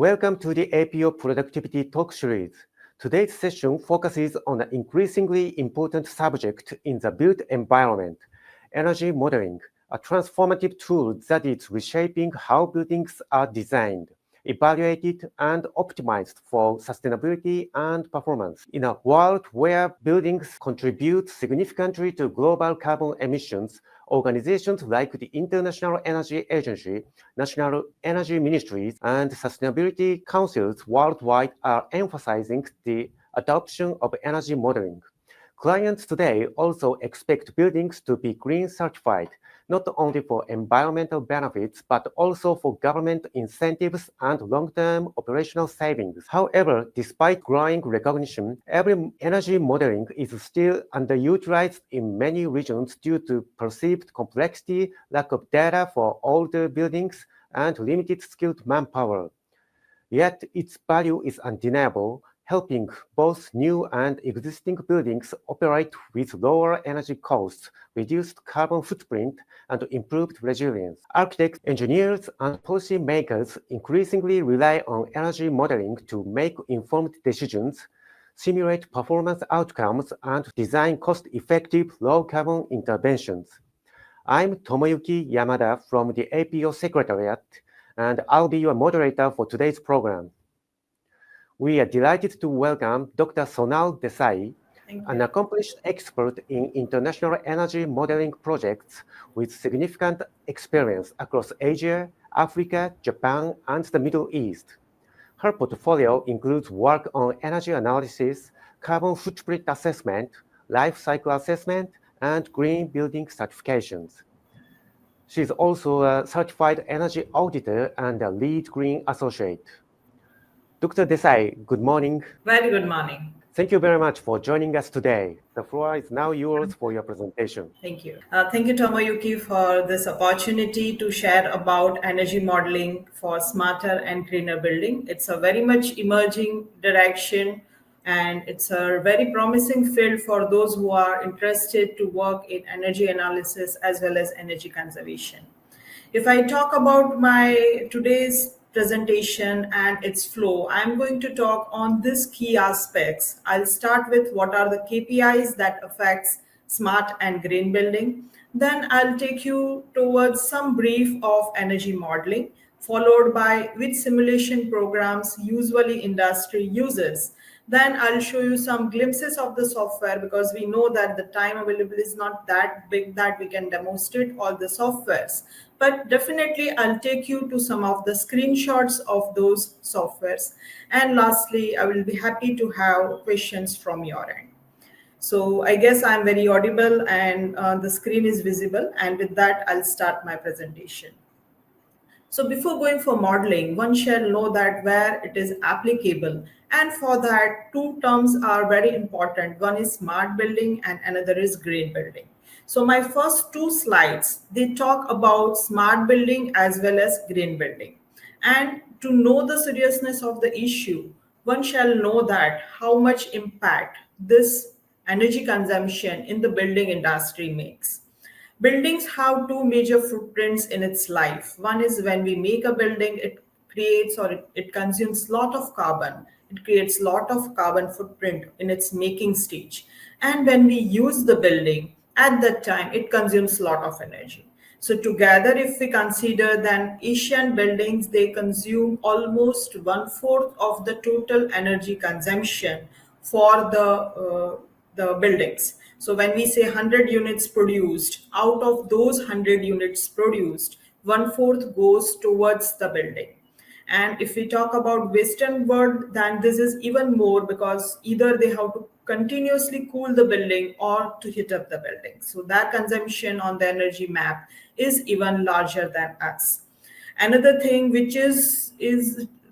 Welcome to the APO Productivity Talk Series. Today's session focuses on an increasingly important subject in the built environment, energy modeling, a transformative tool that is reshaping how buildings are designed, evaluated, and optimized for sustainability and performance. In a world where buildings contribute significantly to global carbon emissions, organizations like the International Energy Agency, national energy ministries, and sustainability councils worldwide are emphasizing the adoption of energy modeling. Clients today also expect buildings to be green certified, not only for environmental benefits, but also for government incentives and long-term operational savings. However, despite growing recognition, every energy modeling is still underutilized in many regions due to perceived complexity, lack of data for older buildings, and limited skilled manpower. Yet its value is undeniable, helping both new and existing buildings operate with lower energy costs, reduced carbon footprint, and improved resilience. Architects, engineers, and policymakers increasingly rely on energy modeling to make informed decisions, simulate performance outcomes, and design cost-effective low-carbon interventions. I'm Tomoyuki Yamada from the APO Secretariat, and I'll be your moderator for today's program. We are delighted to welcome Dr. Sonal Desai, an accomplished expert in international energy modeling projects with significant experience across Asia, Africa, Japan, and the Middle East. Her portfolio includes work on energy analysis, carbon footprint assessment, life cycle assessment, and green building certifications. She is also a certified energy auditor and a lead green associate. Dr. Desai, good morning. Very good morning. Thank you very much for joining us today. The floor is now yours for your presentation. Thank you. Thank you, Tomoyuki, for this opportunity to share about energy modeling for smarter and greener building. It's a very much emerging direction, and it's a very promising field for those who are interested to work in energy analysis as well as energy conservation. If I talk about my today's presentation and its flow, I'm going to talk on these key aspects. I'll start with what are the KPIs that affects smart and green building. Then I'll take you towards some brief of energy modeling, followed by which simulation programs usually industry uses. Then I'll show you some glimpses of the software, because we know that the time available is not that big that we can demonstrate all the softwares. But definitely I'll take you to some of the screenshots of those softwares. And lastly, I will be happy to have questions from your end. So I guess I'm very audible and the screen is visible. And with that, I'll start my presentation. So before going for modeling, one shall know that where it is applicable. And for that, two terms are very important. One is smart building and another is green building. So my first two slides, they talk about smart building as well as green building. And to know the seriousness of the issue, one shall know that how much impact this energy consumption in the building industry makes. Buildings have two major footprints in its life. One is when we make a building, it creates or it consumes a lot of carbon. It creates a lot of carbon footprint in its making stage. And when we use the building, at that time, it consumes a lot of energy. So together, if we consider then Asian buildings, they consume almost 1/4 of the total energy consumption for the buildings. So when we say 100 units produced, out of those 100 units produced, 1/4 goes towards the building. And if we talk about Western world, then this is even more, because either they have to continuously cool the building or to heat up the building. So that consumption on the energy map is even larger than us. Another thing which is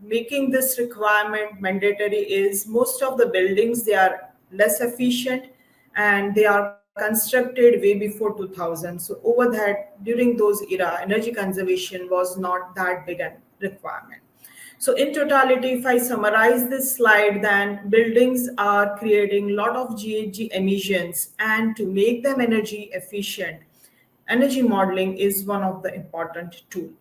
making this requirement mandatory is most of the buildings, they are less efficient and they are constructed way before 2000. So over that, during those era, energy conservation was not that big a requirement. So in totality, if I summarize this slide, then buildings are creating a lot of GHG emissions, and to make them energy efficient, energy modeling is one of the important tools.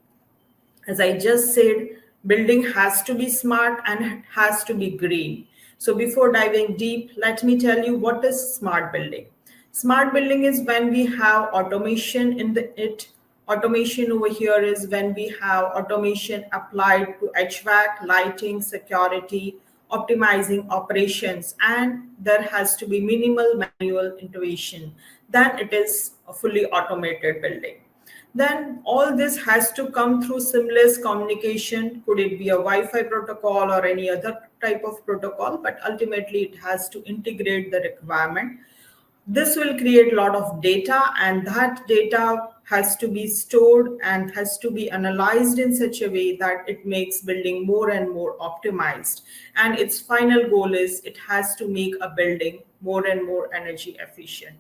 As I just said, Building has to be smart and has to be green. So before diving deep, let me tell you what is smart building. Smart building is when we have automation in it. Automation over here is when we have automation applied to HVAC, lighting, security, optimizing operations, and there has to be minimal manual intervention. Then it is a fully automated building. Then all this has to come through seamless communication. Could it be a Wi-Fi protocol or any other type of protocol? But ultimately, it has to integrate the requirement. This will create a lot of data, and that data has to be stored and has to be analyzed in such a way that it makes building more and more optimized. And its final goal is it has to make a building more and more energy efficient.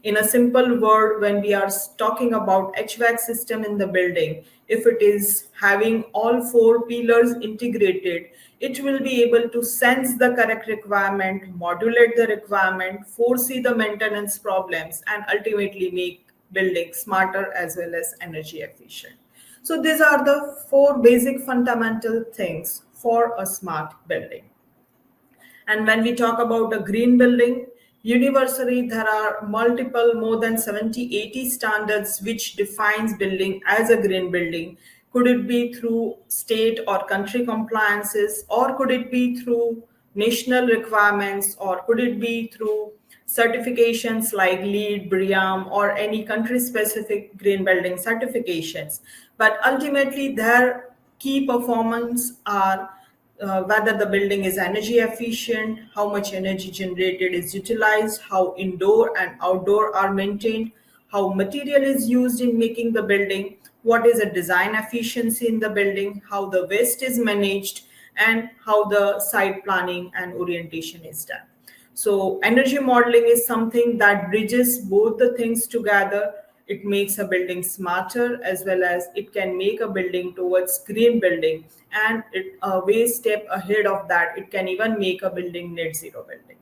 In a simple word, when we are talking about HVAC system in the building, if it is having all four pillars integrated, it will be able to sense the correct requirement, modulate the requirement, foresee the maintenance problems, and ultimately make building smarter as well as energy efficient. So these are the four basic fundamental things for a smart building. And when we talk about a green building, universally there are multiple, more than 70, 80 standards which defines building as a green building. Could it be through state or country compliances, or could it be through national requirements, or could it be through certifications like LEED, BREEAM, or any country-specific green building certifications. But ultimately, their key performance are whether the building is energy efficient, how much energy generated is utilized, how indoor and outdoor are maintained, how material is used in making the building, what is the design efficiency in the building, how the waste is managed, and how the site planning and orientation is done. So energy modeling is something that bridges both the things together. It makes a building smarter as well as it can make a building towards green building, and it a way step ahead of that, it can even make a building net zero building.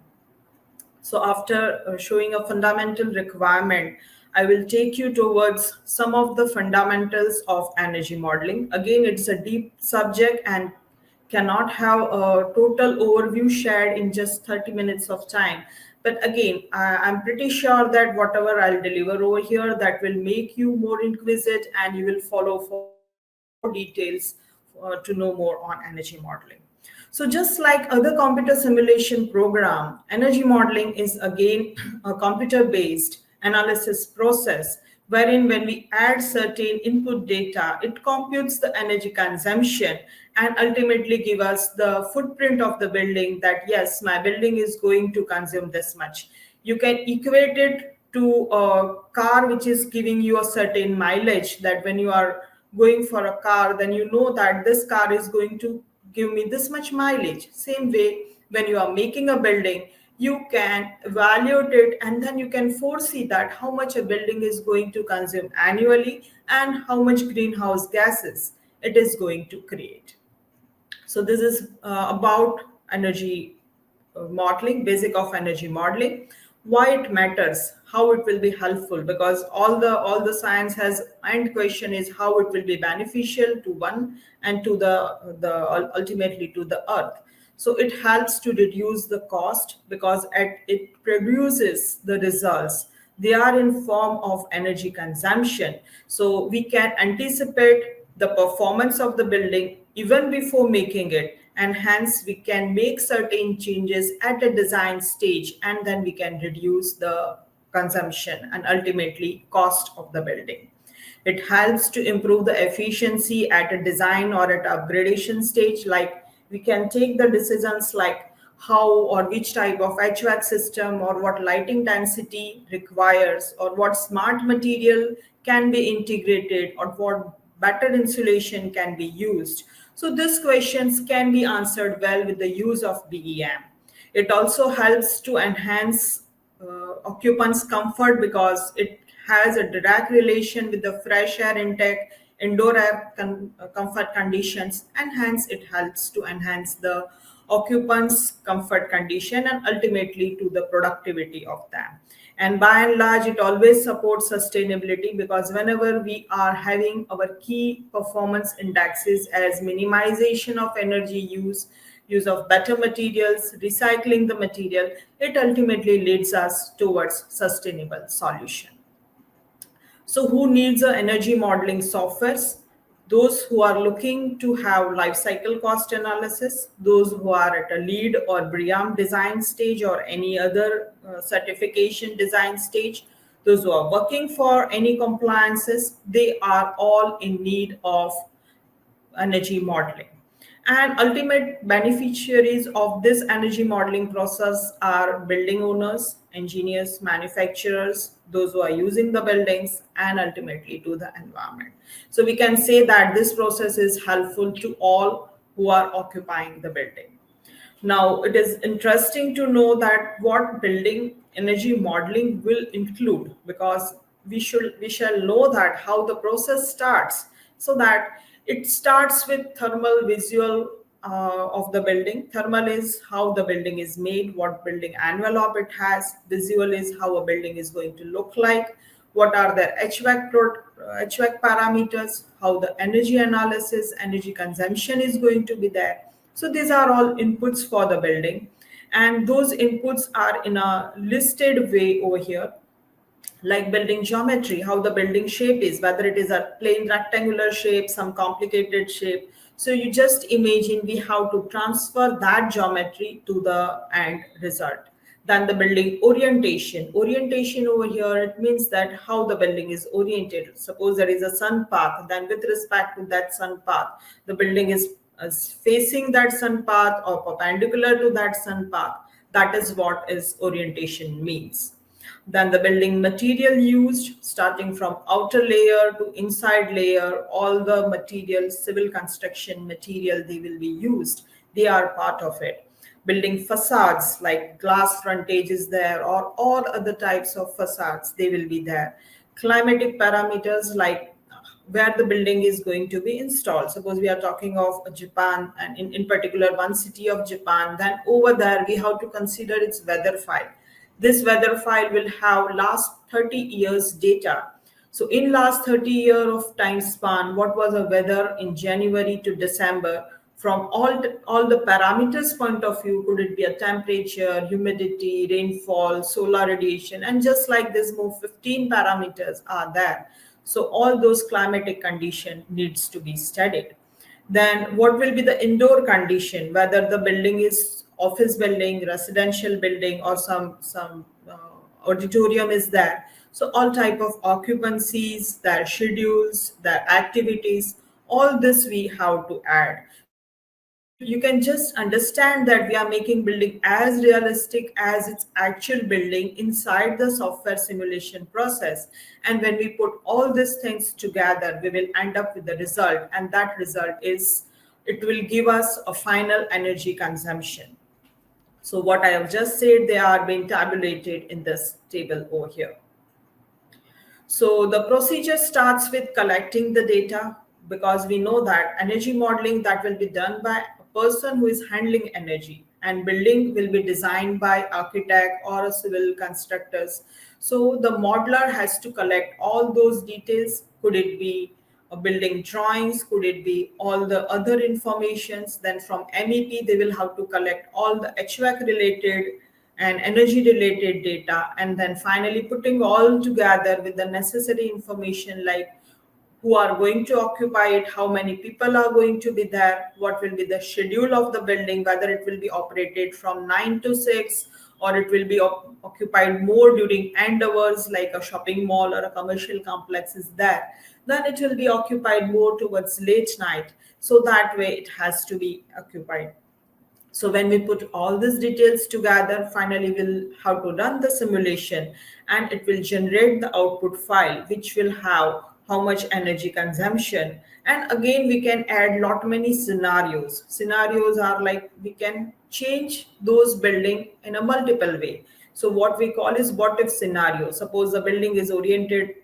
So after showing a fundamental requirement, I will take you towards some of the fundamentals of energy modeling. Again, it's a deep subject and cannot have a total overview shared in just 30 minutes of time. But again, I'm pretty sure that whatever I'll deliver over here, that will make you more inquisitive and you will follow for more details to know more on energy modeling. So just like other computer simulation program, energy modeling is again a computer-based analysis process wherein when we add certain input data, it computes the energy consumption and ultimately give us the footprint of the building that yes, my building is going to consume this much. You can equate it to a car which is giving you a certain mileage, that when you are going for a car, then you know that this car is going to give me this much mileage. Same way, when you are making a building, you can evaluate it and then you can foresee that how much a building is going to consume annually and how much greenhouse gases it is going to create. So this is about energy modeling, basic of energy modeling, why it matters, how it will be helpful, because all the science has end question is how it will be beneficial to one and to the ultimately to the earth. So it helps to reduce the cost because it produces the results. They are in form of energy consumption. So we can anticipate the performance of the building even before making it, and hence we can make certain changes at a design stage and then we can reduce the consumption and ultimately cost of the building. It helps to improve the efficiency at a design or at upgradation stage. Like we can take the decisions like how or which type of HVAC system or what lighting density requires or what smart material can be integrated or what better insulation can be used. So these questions can be answered well with the use of BEM. It also helps to enhance occupants' comfort because it has a direct relation with the fresh air intake, indoor air comfort conditions, and hence it helps to enhance the occupants' comfort condition, and ultimately to the productivity of them. And by and large, it always supports sustainability, because whenever we are having our key performance indexes as minimization of energy use of better materials, recycling the material, it ultimately leads us towards sustainable solution. So, who needs a energy modeling softwares? Those who are looking to have life cycle cost analysis, those who are at a lead or BREEAM design stage or any other certification design stage, those who are working for any compliances, they are all in need of energy modeling. And ultimate beneficiaries of this energy modeling process are building owners, engineers, manufacturers, those who are using the buildings, and ultimately to the environment. So we can say that this process is helpful to all who are occupying the building. Now, it is interesting to know that what building energy modeling will include, because we shall know that how the process starts, so that it starts with thermal visual of the building. Thermal is how the building is made, what building envelope it has. Visual is how a building is going to look like, what are the HVAC parameters, how the energy analysis, energy consumption is going to be there. So these are all inputs for the building, and those inputs are in a listed way over here, like building geometry, how the building shape is, whether it is a plain rectangular shape, some complicated shape. So you just imagine we have to transfer that geometry to the end result. Then the building orientation. Orientation over here, it means that how the building is oriented. Suppose there is a sun path, then with respect to that sun path, the building is facing that sun path or perpendicular to that sun path. That is what is orientation means. Then the building material used, starting from outer layer to inside layer, all the material, civil construction material they will be used, they are part of it. Building facades like glass frontage is there, or all other types of facades, they will be there. Climatic parameters like where the building is going to be installed. Suppose we are talking of Japan, and in particular one city of Japan, then over there we have to consider its weather file. This weather file will have last 30 years data. So in last 30 year of time span, what was the weather in January to December, from all the parameters point of view, could it be a temperature, humidity, rainfall, solar radiation, and just like this more 15 parameters are there. So all those climatic condition needs to be studied. Then what will be the indoor condition, whether the building is office building, residential building, or some auditorium is there. So all type of occupancies, their schedules, their activities, all this we have to add. So you can just understand that we are making building as realistic as its actual building inside the software simulation process. And when we put all these things together, we will end up with the result, and that result is, it will give us a final energy consumption. So what I have just said, they are being tabulated in this table over here. So the procedure starts with collecting the data, because we know that energy modeling that will be done by a person who is handling energy, and building will be designed by architect or a civil constructors. So the modeler has to collect all those details. Could it be building drawings? Could it be all the other informations? Then from MEP, they will have to collect all the HVAC related and energy related data, and then finally putting all together with the necessary information like who are going to occupy it, how many people are going to be there, what will be the schedule of the building, whether it will be operated from 9 to 6, or it will be occupied more during end hours like a shopping mall or a commercial complex is there. Then it will be occupied more towards late night. So that way it has to be occupied. So when we put all these details together, finally we'll have to run the simulation, and it will generate the output file, which will have how much energy consumption. And again, we can add lot many scenarios. Scenarios are like we can change those building in a multiple way. So what we call is what if scenario. Suppose the building is oriented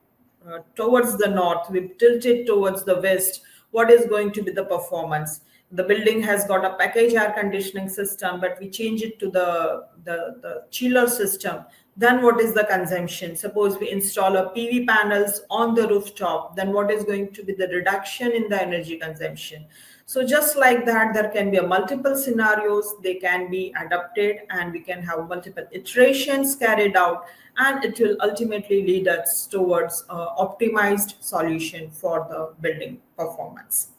towards the north, we tilt it towards the west. What is going to be the performance? the building has got a package air conditioning system, but we change it to the chiller system, then what is the consumption? Suppose we install a PV panels on the rooftop, then what is going to be the reduction in the energy consumption? So just like that, there can be a multiple scenarios, they can be adapted, and we can have multiple iterations carried out, and it will ultimately lead us towards optimized solution for the building performance.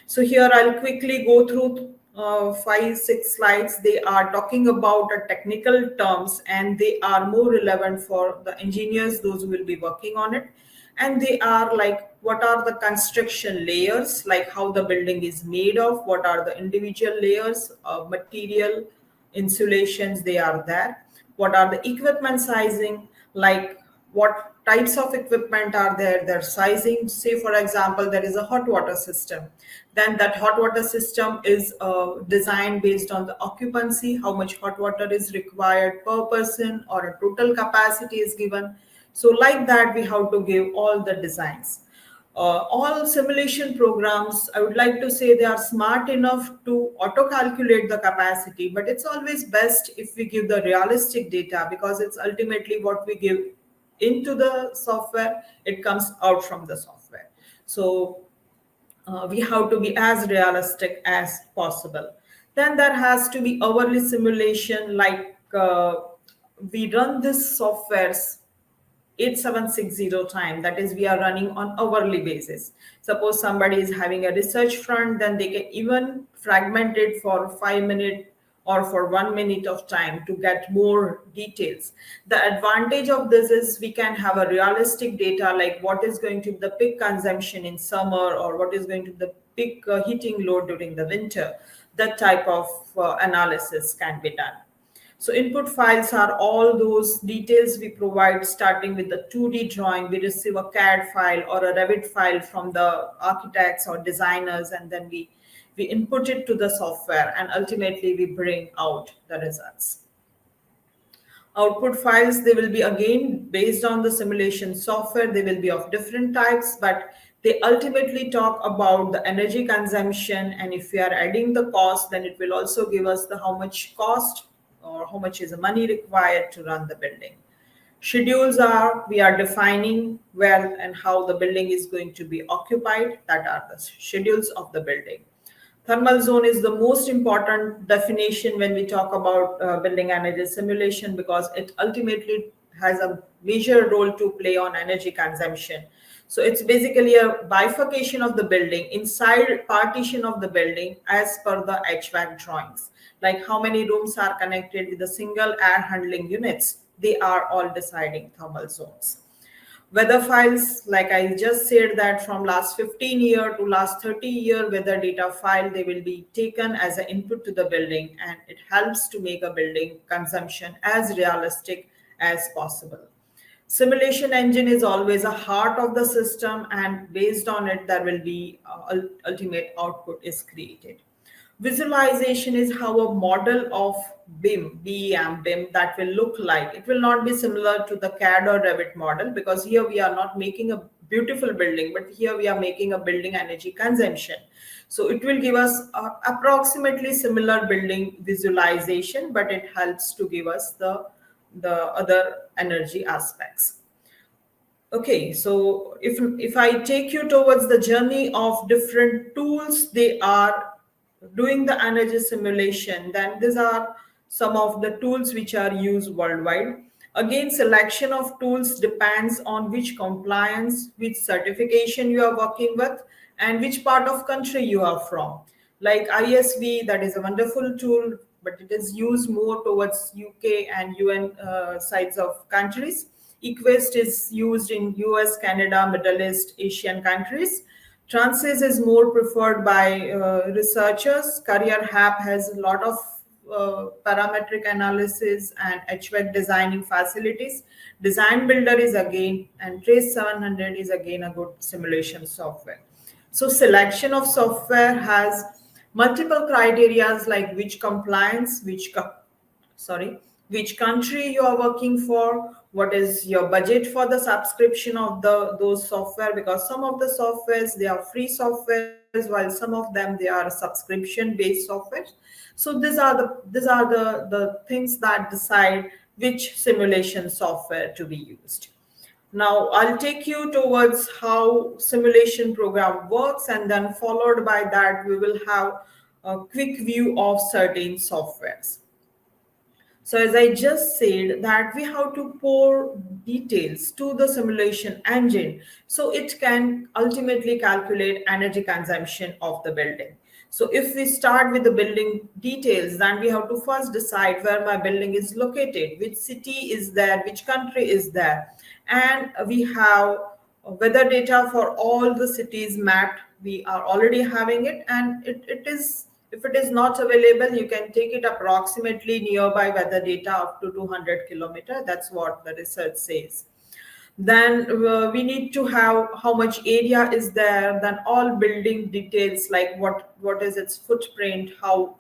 So here I'll quickly go through 5, 6 slides. They are talking about the technical terms, and they are more relevant for the engineers, those who will be working on it. And they are like, what are the construction layers, like how the building is made of, what are the individual layers of material, insulations, they are there. What are the equipment sizing, like what types of equipment are there, their sizing. Say for example, there is a hot water system, then that hot water system is designed based on the occupancy, how much hot water is required per person, or a total capacity is given. So like that, we have to give all the designs. All simulation programs, I would like to say, they are smart enough to auto calculate the capacity, but it's always best if we give the realistic data, because it's ultimately what we give into the software, it comes out from the software. So we have to be as realistic as possible. Then there has to be hourly simulation, like we run this softwares 8760 time, that is we are running on hourly basis. Suppose somebody is having a research front, then they can even fragment it for 5 minutes or for 1 minute of time to get more details. The advantage of this is we can have a realistic data, like what is going to be the peak consumption in summer, or what is going to be the peak heating load during the winter. That type of analysis can be done. So input files are all those details we provide, starting with the 2D drawing. We receive a CAD file or a Revit file from the architects or designers, and then we input it to the software, and ultimately we bring out the results. Output files, they will be again based on the simulation software. They will be of different types, but they ultimately talk about the energy consumption, and if we are adding the cost, then it will also give us the how much cost or how much is the money required to run the building. Schedules are, we are defining where and how the building is going to be occupied. That are the schedules of the building. Thermal zone is the most important definition when we talk about building energy simulation, because it ultimately has a major role to play on energy consumption. So it's basically a bifurcation of the building, inside partition of the building as per the HVAC drawings. Like how many rooms are connected with the single air handling units. They are all deciding thermal zones. Weather files, like I just said, that from last 15 year to last 30 year weather data file, they will be taken as an input to the building, and it helps to make a building consumption as realistic as possible. Simulation engine is always a heart of the system, and based on it, there will be ultimate output is created. Visualization is how a model of BIM that will look like. It will not be similar to the CAD or Revit model, because here we are not making a beautiful building, but here we are making a building energy consumption. So it will give us approximately similar building visualization, but it helps to give us the other energy aspects. Okay, so if I take you towards the journey of different tools, they are doing the energy simulation, then these are some of the tools which are used worldwide. Again, selection of tools depends on which compliance, which certification you are working with, and which part of country you are from. Like ISV, that is a wonderful tool, but it is used more towards UK and UN sides of countries. Equest is used in US, Canada, Middle East, Asian countries. Transys is more preferred by researchers. Career Hub has a lot of parametric analysis and HVAC designing facilities. Design Builder is again, and Trace 700 is again a good simulation software. So selection of software has multiple criterias, like which compliance, which country you are working for, what is your budget for the subscription of those software, because some of the softwares, they are free softwares, softwares, while some of them they are subscription based software. So these are the things that decide which simulation software to be used. Now I'll take you towards how simulation program works, and then followed by that we will have a quick view of certain softwares. So as I just said that we have to pour details to the simulation engine so it can ultimately calculate energy consumption of the building. So if we start with the building details, then we have to first decide where my building is located, which city is there, which country is there. And we have weather data for all the cities mapped. We are already having it, and it is, if it is not available, you can take it approximately nearby weather data up to 200 kilometer. That's what the research says. Then we need to have how much area is there, then all building details like what is its footprint, how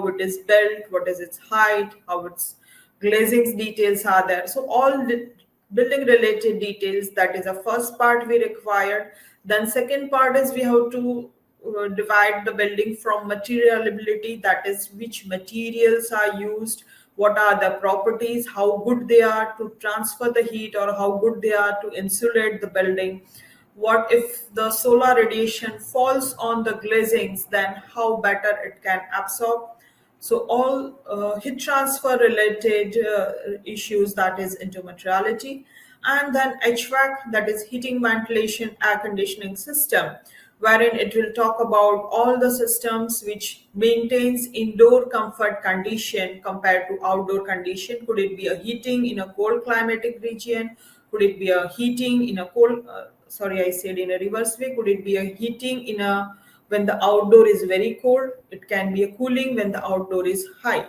it is built, what is its height, how its glazing details are there. So all the building related details, that is the first part we required. Then second part is we have to divide the building from materialability, that is which materials are used, what are the properties, how good they are to transfer the heat or how good they are to insulate the building. What if the solar radiation falls on the glazings, then how better it can absorb. So all heat transfer related issues, that is into materiality. And then HVAC, that is heating, ventilation, air conditioning system, wherein it will talk about all the systems which maintains indoor comfort condition compared to outdoor condition. Could it be a heating in a cold climatic region? Could it be a heating in a cold, sorry, I said in a reverse way. Could it be a heating in a, when the outdoor is very cold? It can be a cooling when the outdoor is high,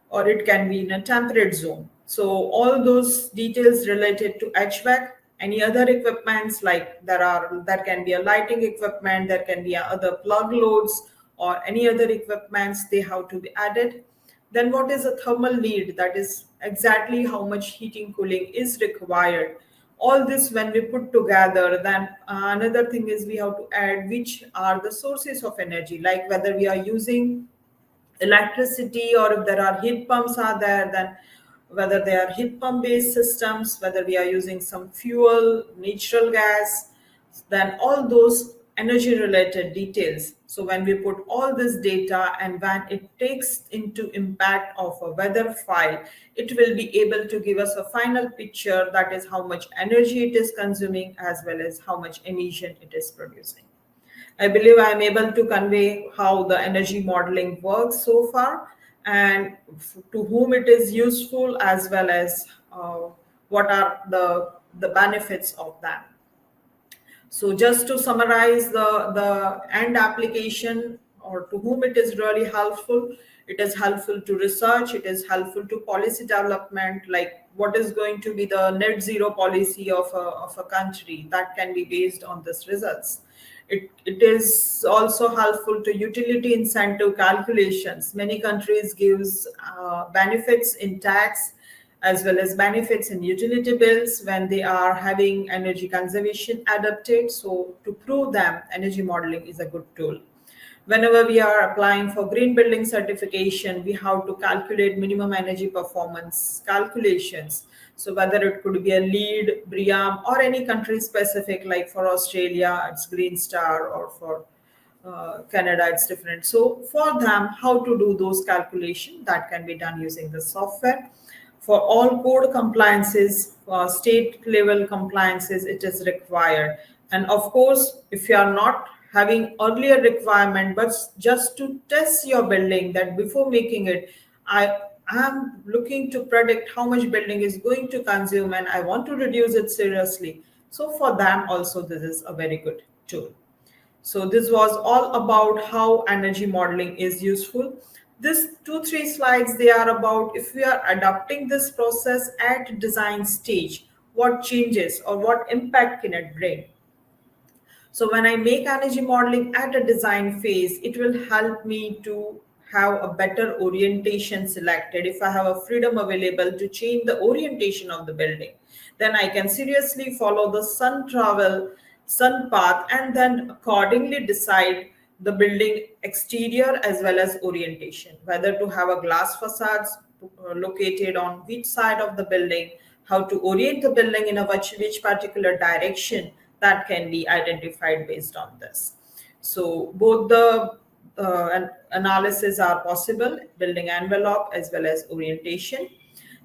or it can be in a temperate zone. So all those details related to HVAC, any other equipments, like there can be a lighting equipment, there can be other plug loads or any other equipments, they have to be added. Then what is a thermal need, that is exactly how much heating cooling is required. All this when we put together, then another thing is we have to add which are the sources of energy, like whether we are using electricity or if there are heat pumps are there, then whether they are heat pump based systems, whether we are using some fuel, natural gas, then all those energy related details. So when we put all this data and when it takes into impact of a weather file, it will be able to give us a final picture, that is how much energy it is consuming as well as how much emission it is producing. I believe I'm able to convey how the energy modeling works so far, and to whom it is useful, as well as what are the benefits of that. So just to summarize the end application, or to whom it is really helpful, it is helpful to research, it is helpful to policy development, like what is going to be the net zero policy of a country, that can be based on this results. It is also helpful to utility incentive calculations. Many countries gives benefits in tax as well as benefits in utility bills when they are having energy conservation adapted. So to prove them, energy modeling is a good tool. Whenever we are applying for green building certification, we have to calculate minimum energy performance calculations. So whether it could be a LEED, BREEAM, or any country specific, like for Australia, it's Green Star, or for Canada, it's different. So for them, how to do those calculations, that can be done using the software. For all code compliances, state level compliances, it is required. And of course, if you are not having earlier requirement, but just to test your building, that before making it, I am looking to predict how much building is going to consume and I want to reduce it seriously. So for them also, this is a very good tool. So this was all about how energy modeling is useful. This 2-3 slides, they are about if we are adopting this process at design stage, what changes or what impact can it bring. So when I make energy modeling at a design phase, it will help me to have a better orientation selected. If I have a freedom available to change the orientation of the building, then I can seriously follow the sun travel sun path, and then accordingly decide the building exterior as well as orientation, whether to have a glass facades located on which side of the building, how to orient the building in a which particular direction, that can be identified based on this. So both the analysis are possible, building envelope as well as orientation.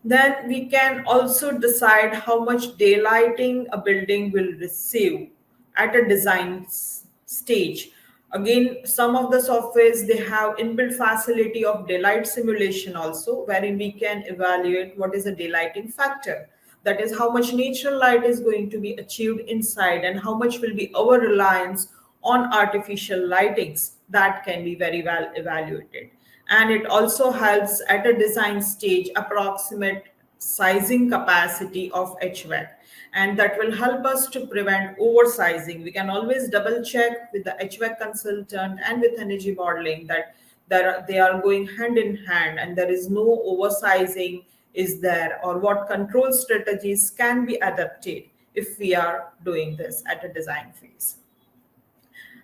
Then we can also decide how much daylighting a building will receive at a design stage. Again, some of the softwares, they have inbuilt facility of daylight simulation also, wherein we can evaluate what is the daylighting factor. That is how much natural light is going to be achieved inside and how much will be our reliance on artificial lightings. That can be very well evaluated. And it also helps at a design stage approximate sizing capacity of HVAC, and that will help us to prevent oversizing. We can always double check with the HVAC consultant and with energy modeling that they are going hand in hand and there is no oversizing is there, or what control strategies can be adapted if we are doing this at a design phase.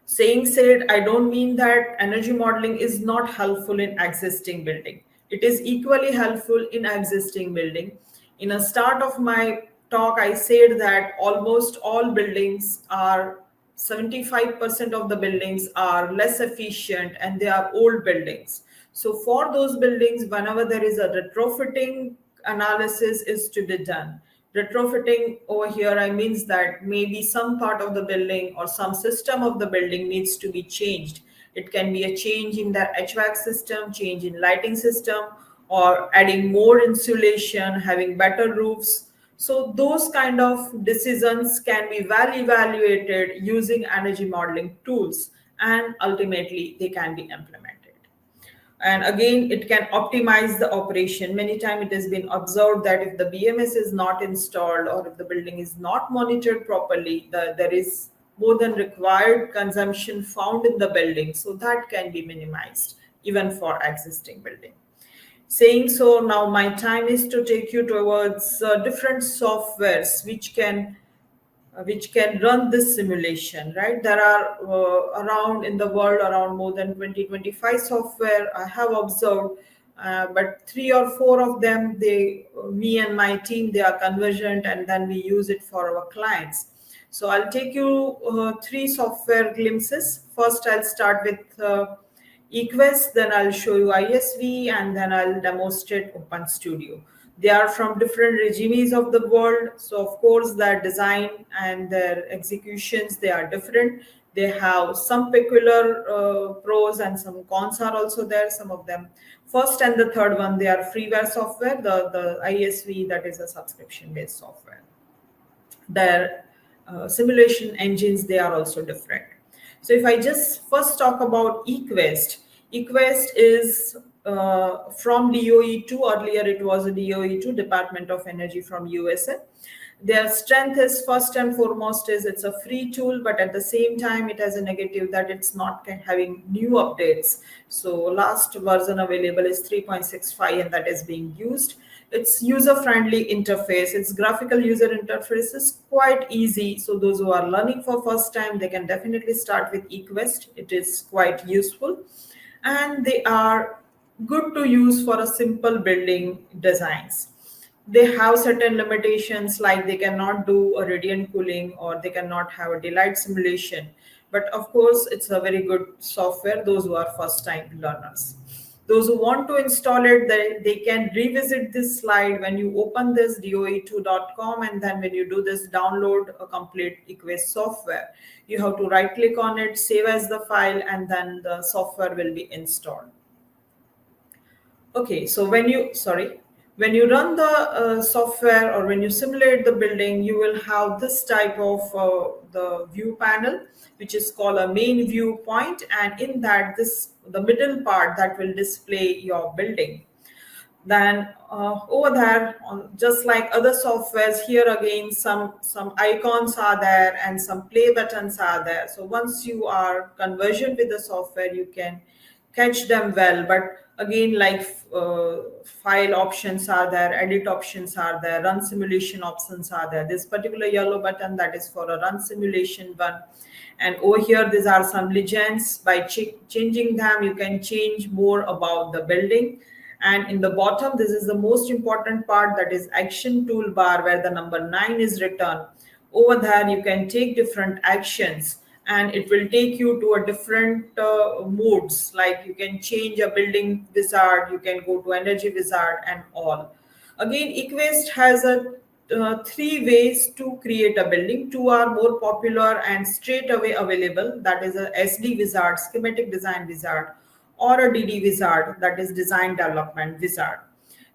Saying said, I don't mean that energy modeling is not helpful in existing building. It is equally helpful in existing building. In a start of my talk, I said that almost all buildings are 75% of the buildings are less efficient and they are old buildings. So for those buildings, whenever there is a retrofitting analysis is to be done. Retrofitting over here, I means that maybe some part of the building or some system of the building needs to be changed. It can be a change in the HVAC system, change in lighting system, or adding more insulation, having better roofs. So those kind of decisions can be well evaluated using energy modeling tools, and ultimately they can be implemented. And again, it can optimize the operation. Many times it has been observed that if the BMS is not installed or if the building is not monitored properly, there is more than required consumption found in the building, so that can be minimized even for existing building. Saying so, now my time is to take you towards different softwares which can run this simulation, right? There are around in the world around more than 20-25 software I have observed, but 3 or 4 of them, me and my team, they are convergent and then we use it for our clients. So I'll take you 3 software glimpses. First, I'll start with Equest, then I'll show you ISV, and then I'll demonstrate Open Studio. They are from different regimes of the world, so of course their design and their executions, they are different. They have some peculiar pros and some cons are also there, some of them. First and the third one, they are freeware software. The ISV, that is a subscription based software. Their simulation engines, they are also different. So if I just first talk about Equest, Equest is from DOE2. Earlier it was a DOE2, Department of Energy from USA. Their strength is first and foremost is it's a free tool, but at the same time it has a negative that it's not having new updates. So last version available is 3.65 and that is being used. Its user-friendly interface, its graphical user interface is quite easy. So those who are learning for first time, they can definitely start with Equest. It is quite useful. And they are good to use for a simple building designs. They have certain limitations, like they cannot do a radiant cooling or they cannot have a daylight simulation. But of course, it's a very good software, those who are first time learners. Those who want to install it, they can revisit this slide when you open this doe2.com, and then when you do this download a complete Equest software, you have to right click on it, save as the file, and then the software will be installed. Okay, so when you run the software or when you simulate the building, you will have this type of the view panel, which is called a main viewpoint, and in that the middle part that will display your building. Then over there, just like other softwares, here again some icons are there and some play buttons are there. So once you are conversion with the software, you can catch them well. But again, like file options are there, edit options are there, run simulation options are there. This particular yellow button, that is for a run simulation one. And over here, these are some legends. By changing them, you can change more about the building. And in the bottom, this is the most important part, that is action toolbar, where the number 9 is written. Over there, you can take different actions, and it will take you to a different modes. Like you can change a building wizard, you can go to energy wizard and all. Again, eQuest has a three ways to create a building. Two are more popular and straight away available, that is a SD wizard, schematic design wizard, or a DD wizard, that is design development wizard.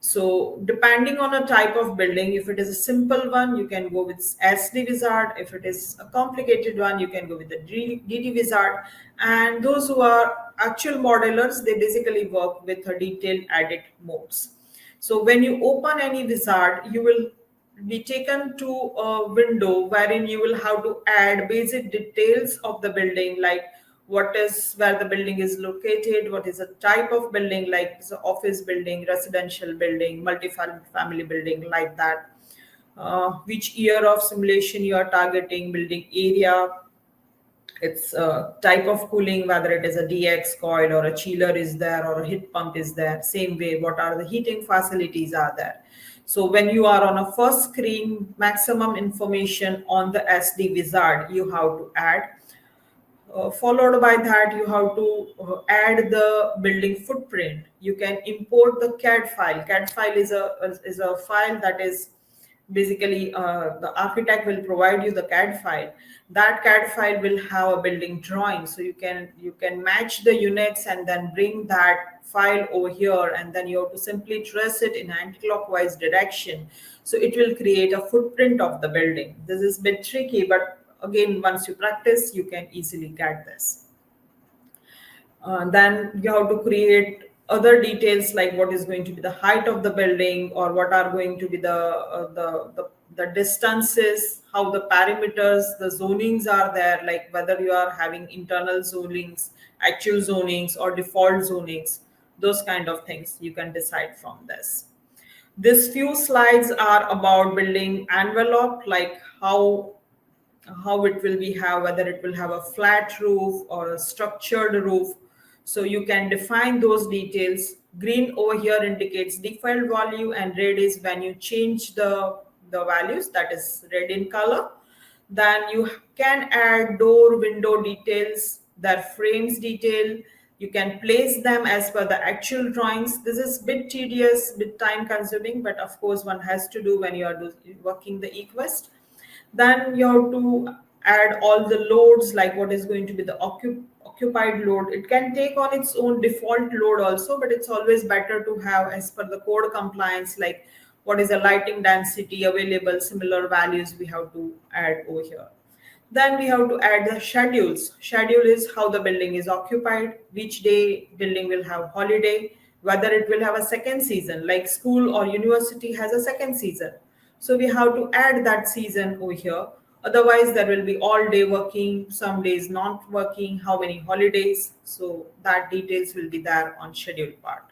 So depending on a type of building, if it is a simple one, you can go with SD wizard. If it is a complicated one, you can go with the DD wizard. And those who are actual modelers, they basically work with a detailed edit modes. So when you open any wizard, you will be taken to a window wherein you will have to add basic details of the building, like what is where the building is located, what is the type of building, like it's an office building, residential building, multi-family building, like that. Which year of simulation you are targeting, building area, its type of cooling, whether it is a DX coil or a chiller is there or a heat pump is there. Same way, what are the heating facilities are there. So when you are on a first screen, maximum information on the SD wizard you have to add. Followed by that, you have to add the building footprint. You can import the CAD file. CAD file is a file that is basically the architect will provide you the CAD file. That CAD file will have a building drawing, so you can match the units and then bring that file over here, and then you have to simply trace it in anti-clockwise direction. So it will create a footprint of the building. This is a bit tricky, but again, once you practice, you can easily get this. Then you have to create other details, like what is going to be the height of the building, or what are going to be the distances, how the perimeters, the zonings are there, like whether you are having internal zonings, actual zonings, or default zonings. Those kind of things you can decide from this. These few slides are about building envelope, like how it will be have, whether it will have a flat roof or a structured roof. So you can define those details. Green over here indicates default value, and red is when you change the values, that is red in color. Then you can add door window details, their frames detail. You can place them as per the actual drawings. This is bit tedious, bit time consuming, but of course one has to do when you are working the eQuest. Then you have to add all the loads, like what is going to be the occupied load. It can take on its own default load also, but it's always better to have as per the code compliance, like what is the lighting density available, similar values we have to add over here. Then we have to add the schedules. Schedule is how the building is occupied, which day building will have holiday, whether it will have a second season, like school or university has a second season. So we have to add that season over here. Otherwise, there will be all day working, some days not working, how many holidays. So that details will be there on schedule part.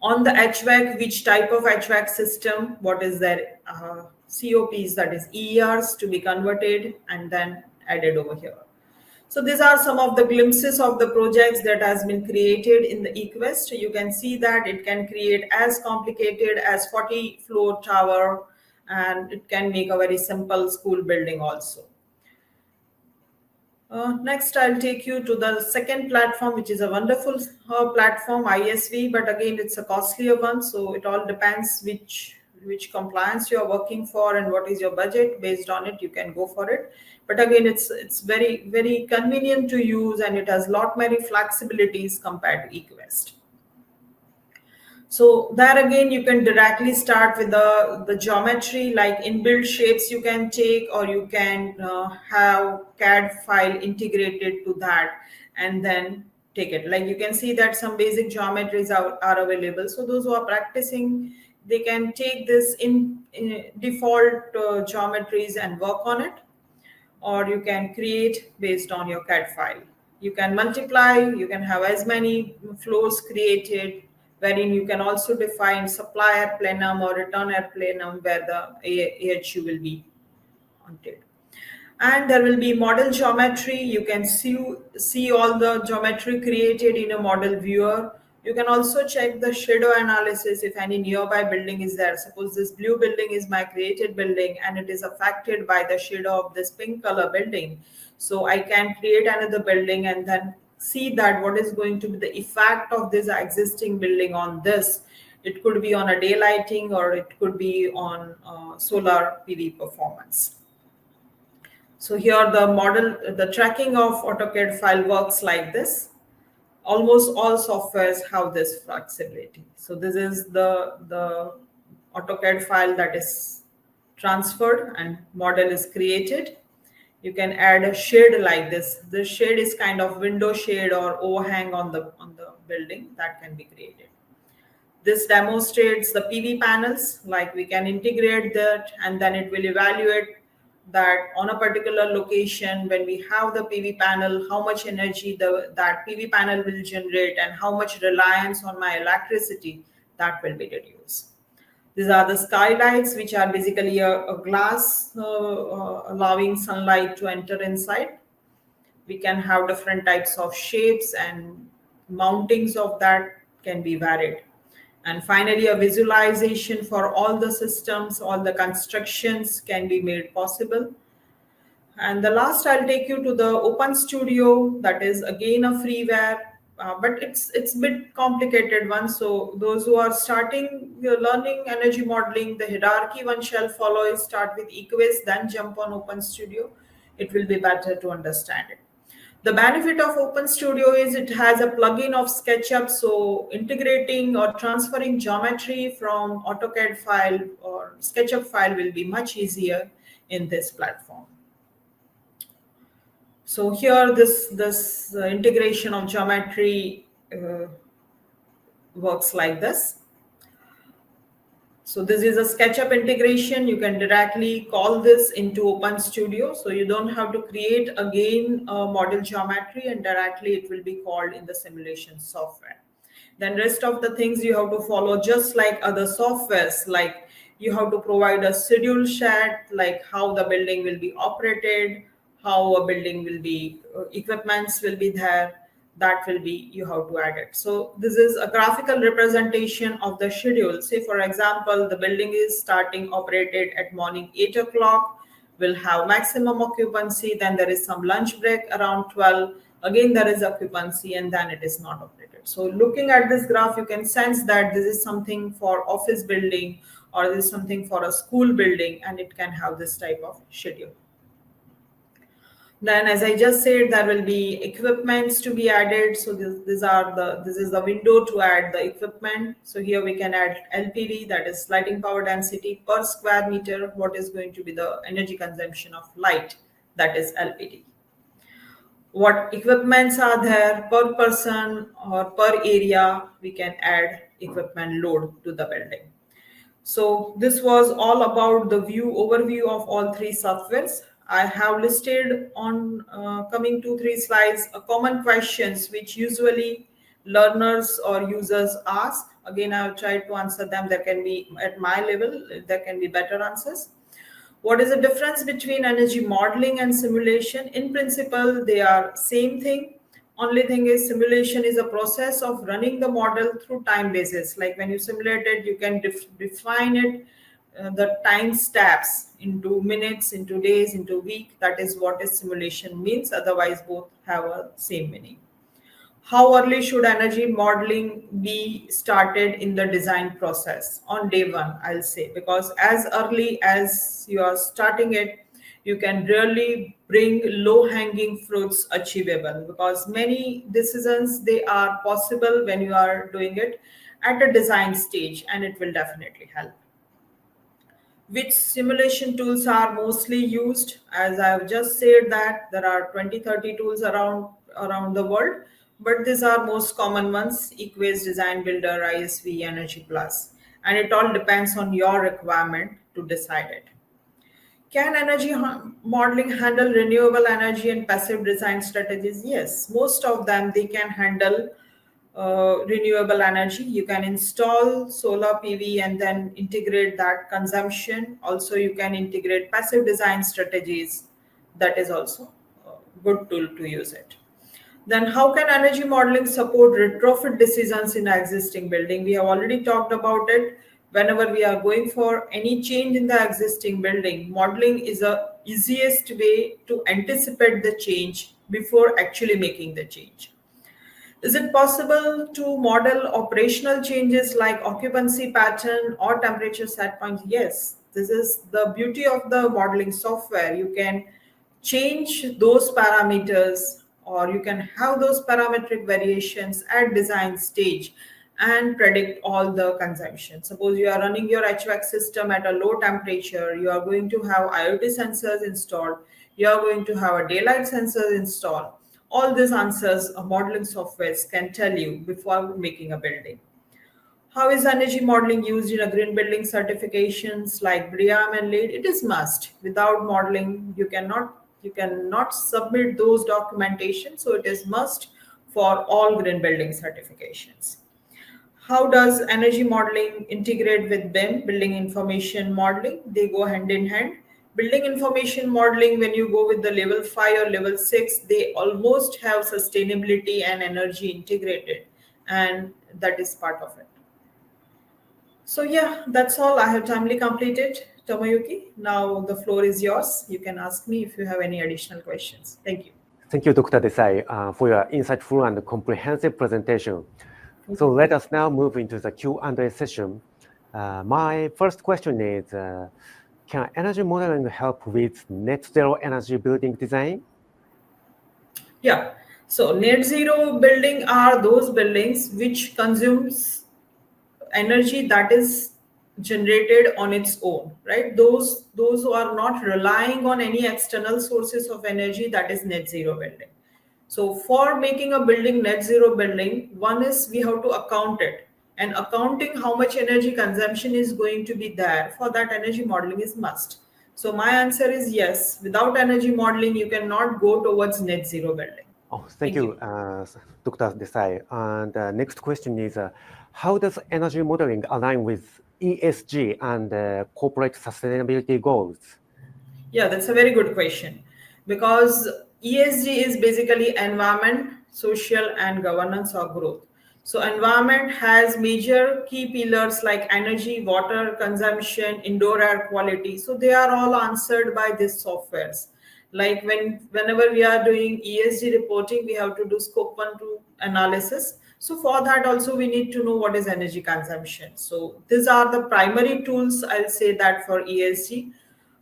On the HVAC, which type of HVAC system, what is their COPs, that is ERs, to be converted and then added over here. So these are some of the glimpses of the projects that has been created in the eQuest. You can see that it can create as complicated as 40 floor tower, and it can make a very simple school building also. Next, I'll take you to the second platform, which is a wonderful platform, ISV, but again, it's a costlier one. So it all depends which compliance you are working for and what is your budget. Based on it, you can go for it. But again, it's very, very convenient to use, and it has lot many flexibilities compared to eQuest. So there again, you can directly start with the geometry, like inbuilt shapes you can take, or you can have CAD file integrated to that and then take it. Like you can see that some basic geometries are available. So those who are practicing, they can take this in default geometries and work on it, or you can create based on your CAD file. You can multiply, you can have as many floors created, wherein you can also define supply air plenum or return air plenum where the AHU will be wanted. And there will be model geometry. You can see all the geometry created in a model viewer. You can also check the shadow analysis if any nearby building is there. Suppose this blue building is my created building and it is affected by the shadow of this pink color building. So I can create another building and then see that what is going to be the effect of this existing building on this. It could be on a daylighting or it could be on solar PV performance. So here the model, the tracking of AutoCAD file works like this. Almost all softwares have this flexibility. So this is the AutoCAD file that is transferred and model is created. You can add a shade like this. This shade is kind of window shade or overhang on the building that can be created. This demonstrates the PV panels, like we can integrate that and then it will evaluate that on a particular location when we have the PV panel, how much energy that PV panel will generate and how much reliance on my electricity that will be reduced. These are the skylights, which are basically a glass allowing sunlight to enter inside. We can have different types of shapes and mountings of that can be varied. And finally, a visualization for all the systems, all the constructions can be made possible. And the last, I'll take you to the Open Studio, that is again a freeware, but it's a bit complicated one. So those who are starting learning energy modeling, the hierarchy one shall follow is start with Equus, then jump on Open Studio. It will be better to understand it. The benefit of Open Studio is it has a plugin of SketchUp, so integrating or transferring geometry from AutoCAD file or SketchUp file will be much easier in this platform. So here this integration of geometry works like this. So this is a SketchUp integration. You can directly call this into Open Studio. So you don't have to create again a model geometry and directly it will be called in the simulation software. Then rest of the things you have to follow just like other softwares, like you have to provide a schedule sheet, like how the building will be operated, how a building will be, equipments will be there, that will be, you have to add it. So this is a graphical representation of the schedule. Say for example, the building is starting operated at morning 8 o'clock, will have maximum occupancy, then there is some lunch break around 12, again there is occupancy, and then it is not operated. So looking at this graph, you can sense that this is something for office building or this is something for a school building, and it can have this type of schedule. Then, as I just said, there will be equipments to be added. So this is the window to add the equipment. So here we can add LPD, that is lighting power density per square meter. What is going to be the energy consumption of light? That is LPD. What equipments are there per person or per area? We can add equipment load to the building. So this was all about the overview of all three softwares. I have listed on coming 2-3 slides common questions which usually learners or users ask. Again, I have tried to answer them. There can be, at my level, there can be better answers. What is the difference between energy modeling and simulation? In principle, they are same thing. Only thing is simulation is a process of running the model through time basis. Like when you simulate it, you can define it, the time steps into minutes, into days, into week. That is what is simulation means. Otherwise, both have a same meaning. How early should energy modeling be started in the design process? On day one, I'll say, because as early as you are starting it, you can really bring low-hanging fruits achievable, because many decisions, they are possible when you are doing it at a design stage, and it will definitely help. Which simulation tools are mostly used? As I've just said that there are 20-30 tools around the world, but these are most common ones: Equase, Design Builder, ISV, Energy Plus, and it all depends on your requirement to decide it. Can energy modeling handle renewable energy and passive design strategies? Yes, most of them they can handle renewable energy. You can install solar PV and then integrate that consumption. Also, you can integrate passive design strategies. That is also a good tool to use it. Then how can energy modeling support retrofit decisions in an existing building? We have already talked about it. Whenever we are going for any change in the existing building, modeling is the easiest way to anticipate the change before actually making the change. Is it possible to model operational changes like occupancy pattern or temperature set points? Yes, this is the beauty of the modeling software. You can change those parameters or you can have those parametric variations at design stage and predict all the consumption. Suppose you are running your HVAC system at a low temperature, you are going to have IoT sensors installed, you are going to have a daylight sensors installed. All these answers modeling softwares can tell you before making a building. How is energy modeling used in a green building certifications like BREEAM and LEED? It is must. Without modeling, you cannot submit those documentation. So it is must for all green building certifications. How does energy modeling integrate with BIM, building information modeling? They go hand in hand. Building information modeling, when you go with the level 5 or level 6, they almost have sustainability and energy integrated, and that is part of it. So yeah, that's all. I have timely completed. Tomoyuki, now the floor is yours. You can ask me if you have any additional questions. Thank you. Thank you, Dr. Desai, for your insightful and comprehensive presentation. So let us now move into the Q&A session. My first question is, can energy modeling help with net zero energy building design? Yeah. So net zero building are those buildings which consumes energy that is generated on its own, right? Those who are not relying on any external sources of energy, that is net zero building. So for making a building net zero building, one is we have to account it, and accounting how much energy consumption is going to be there, for that energy modeling is must. So my answer is yes, without energy modeling you cannot go towards net zero building. Oh, thank Thank you, you. Dr. Desai. And next question is, how does energy modeling align with ESG and corporate sustainability goals? Yeah, that's a very good question because ESG is basically environment, social, and governance or growth. So, environment has major key pillars like energy, water consumption, indoor air quality. So, they are all answered by these softwares. Like whenever we are doing ESG reporting, we have to do scope 1 to analysis. So, for that, also, we need to know what is energy consumption. So, these are the primary tools I'll say that for ESG.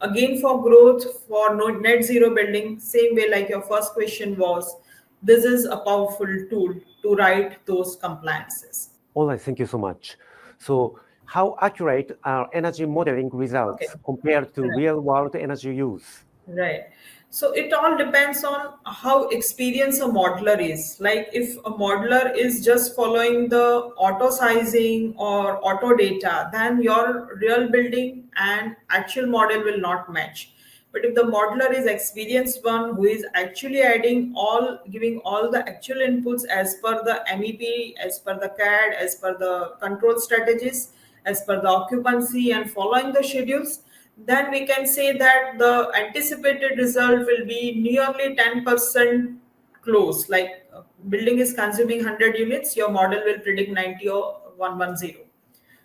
Again, for growth, for net zero building, same way like your first question was, this is a powerful tool to write those compliances. All right, thank you so much. So, how accurate are energy modeling Okay. results compared to Right. real-world energy use? Right. So it all depends on how experienced a modeler is. Like if a modeler is just following the auto sizing or auto data, then your real building and actual model will not match. But if the modeler is experienced one who is actually adding all, giving all the actual inputs as per the MEP, as per the CAD, as per the control strategies, as per the occupancy and following the schedules, then we can say that the anticipated result will be nearly 10% close. Like building is consuming 100 units, your model will predict 90 or 110.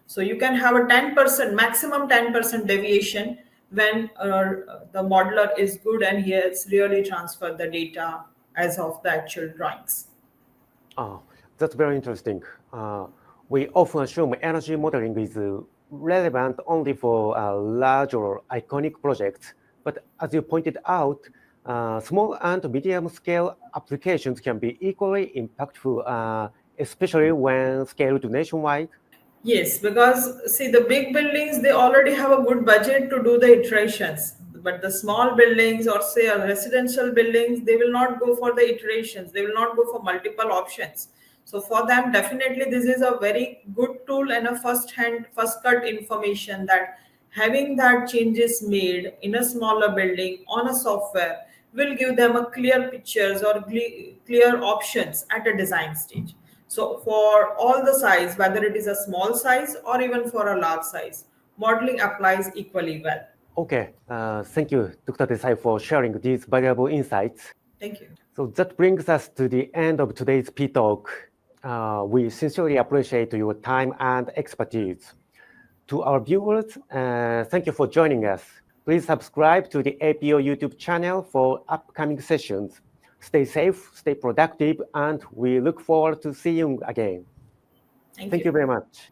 So you can have a 10%, maximum 10% deviation when the modeler is good and he has really transferred the data as of the actual drawings. Oh, that's very interesting. We often assume energy modeling is relevant only for large or iconic projects, but as you pointed out, small and medium scale applications can be equally impactful, especially when scaled nationwide. Yes, because see, the big buildings, they already have a good budget to do the iterations. But the small buildings or say a residential buildings, they will not go for the iterations. They will not go for multiple options. So for them, definitely this is a very good tool and a first hand, first cut information that Having that changes made in a smaller building on a software will give them a clear pictures or clear options at a design stage. So for all the size, whether it is a small size or even for a large size, modeling applies equally well. Okay, thank you, Dr. Desai, for sharing these valuable insights. Thank you. So that brings us to the end of today's P-Talk. We sincerely appreciate your time and expertise. To our viewers, thank you for joining us. Please subscribe to the APO YouTube channel for upcoming sessions. Stay safe, stay productive, and we look forward to seeing you again. Thank Thank you you. very much.